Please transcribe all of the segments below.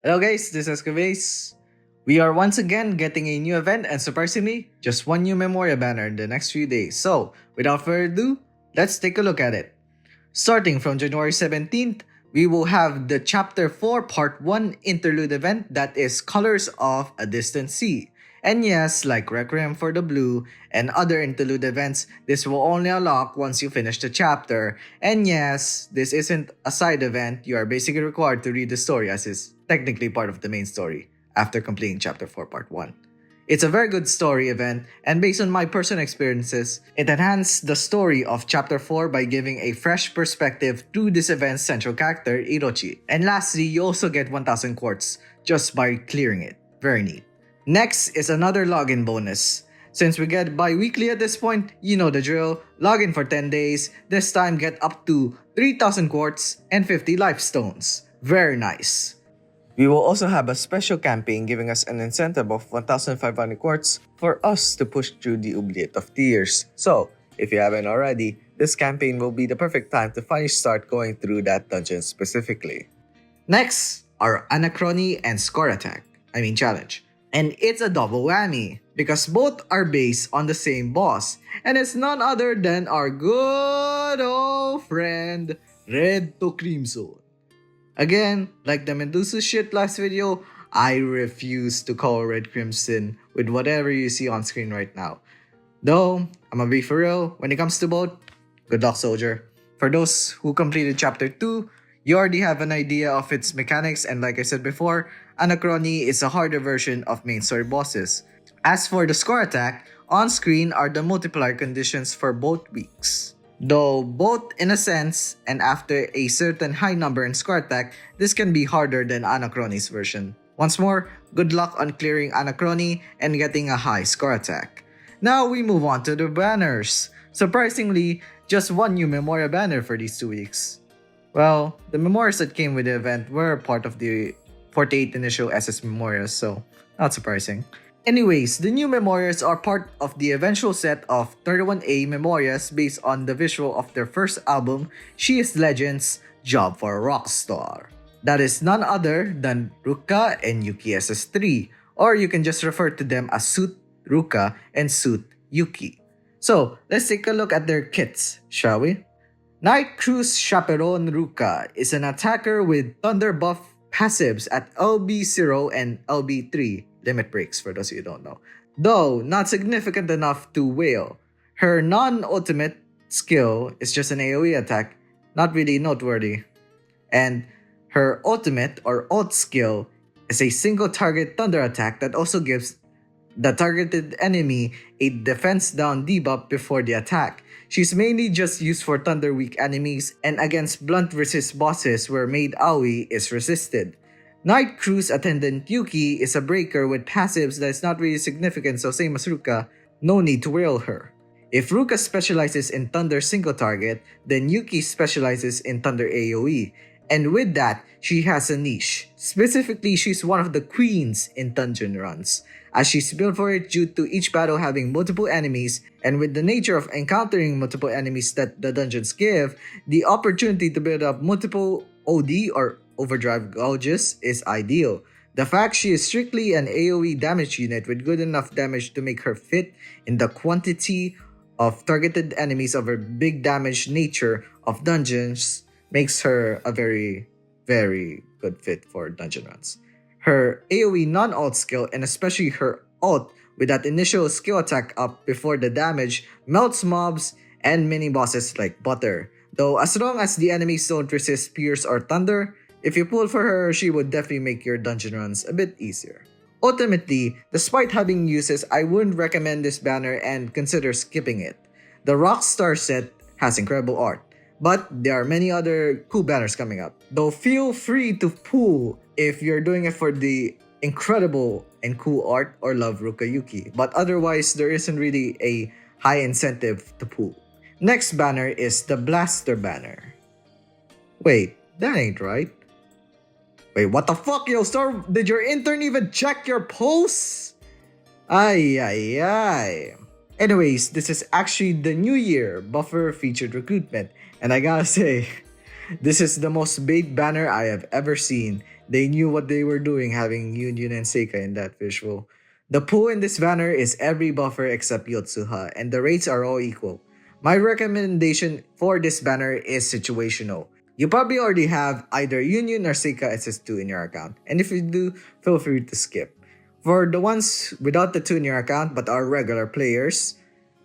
Hello guys, this is Kavase. We are once again getting a new event and surprisingly, just one new Memoria banner in the next few days. So, without further ado, let's take a look at it. Starting from January 17th, we will have the Chapter 4 Part 1 interlude event that is Colors of a Distant Sea. And yes, like Requiem for the Blue and other interlude events, this will only unlock once you finish the chapter. And yes, this isn't a side event, you are basically required to read the story as is technically part of the main story after completing Chapter 4 Part 1. It's a very good story event, and based on my personal experiences, it enhanced the story of Chapter 4 by giving a fresh perspective to this event's central character, Irochi. And lastly, you also get 1000 quartz just by clearing it. Very neat. Next is another login bonus. Since we get bi-weekly at this point, you know the drill. Log in for 10 days, this time get up to 3000 quartz and 50 life stones. Very nice. We will also have a special campaign giving us an incentive of 1,500 quartz for us to push through the Oubliette of Tears. So, if you haven't already, this campaign will be the perfect time to finally start going through that dungeon specifically. Next are Anachrony and Score Attack, Challenge. And it's a double whammy because both are based on the same boss, and it's none other than our good old friend Red to Crimson. Again, like the Medusa shit last video, I refuse to call Red Crimson with whatever you see on screen right now. Though, I'ma be for real, when it comes to both, good luck soldier. For those who completed chapter 2, you already have an idea of its mechanics, and like I said before, Anachrony is a harder version of main story bosses. As for the score attack, on screen are the multiplier conditions for both weeks. Though both in a sense, and after a certain high number in score attack, this can be harder than Anachrony's version. Once more, good luck on clearing Anachrony and getting a high score attack. Now we move on to the banners. Surprisingly, just one new Memoria banner for these 2 weeks. Well, the Memorias that came with the event were part of the 48 initial SS Memorias, so not surprising. Anyways, the new Memorias are part of the eventual set of 31A Memorias based on the visual of their first album, She is Legend's Job for a Rockstar. That is none other than Ruka and Yuki SS3, or you can just refer to them as Suit Ruka and Suit Yuki. So, let's take a look at their kits, shall we? Night Cruise Chaperone Ruka is an attacker with Thunder buff passives at LB0 and LB3, limit breaks for those who don't know. Though not significant enough to wail. Her non-ultimate skill is just an AoE attack, not really noteworthy. And her ultimate or ult skill is a single target thunder attack that also gives the targeted enemy a defense down debuff before the attack. She's mainly just used for thunder weak enemies and against blunt resist bosses where made AoE is resisted. Night Cruise Attendant Yuki is a breaker with passives that is not really significant, so same as Ruka, no need to wail her. If Ruka specializes in thunder single target, then Yuki specializes in thunder AoE. And with that, she has a niche. Specifically, she's one of the queens in dungeon runs, as she's built for it due to each battle having multiple enemies, and with the nature of encountering multiple enemies that the dungeons give, the opportunity to build up multiple OD or overdrive gauges is ideal. The fact she is strictly an AoE damage unit with good enough damage to make her fit in the quantity of targeted enemies of her big damage nature of dungeons makes her a very, very good fit for dungeon runs. Her AoE non-ult skill, and especially her ult with that initial skill attack up before the damage, melts mobs and mini bosses like butter. Though as long as the enemies don't resist pierce or thunder, if you pull for her, she would definitely make your dungeon runs a bit easier. Ultimately, despite having uses, I wouldn't recommend this banner and consider skipping it. The Rockstar set has incredible art, but there are many other cool banners coming up. Though feel free to pull if you're doing it for the incredible and cool art or love RukaYuki, but otherwise there isn't really a high incentive to pull. Next banner is the Blaster banner. Wait, that ain't right. Wait, what the fuck, Yostar? Did your intern even check your posts? Ay. Anyways, this is actually the new year buffer featured recruitment, and I gotta say, this is the most bait banner I have ever seen. They knew what they were doing having Yun and Seika in that visual. The pool in this banner is every buffer except Yotsuha, and the rates are all equal. My recommendation for this banner is situational. You probably already have either Union or Seika SS2 in your account, and if you do, feel free to skip. For the ones without the 2 in your account but are regular players,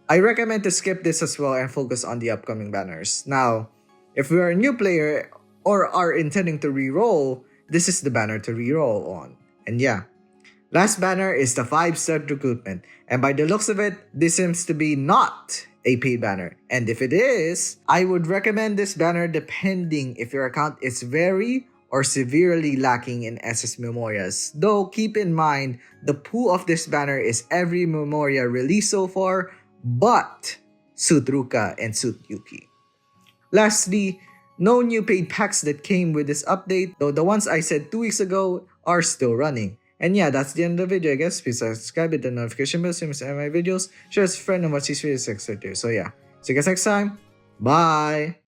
I recommend to skip this as well and focus on the upcoming banners. Now, if you are a new player or are intending to reroll, this is the banner to reroll on. And yeah, last banner is the 5-star recruitment, and by the looks of it, this seems to be not a paid banner. And if it is, I would recommend this banner depending if your account is very or severely lacking in SS Memorias. Though keep in mind, the pool of this banner is every Memoria released so far, but Suit Ruka and Suit Yuki. Lastly, no new paid packs that came with this update, though the ones I said 2 weeks ago are still running. And yeah, that's the end of the video, I guess. Please subscribe, hit the notification bell so you miss any of my videos. Share with a friend and watch these videos, etc. So yeah, see you guys next time. Bye!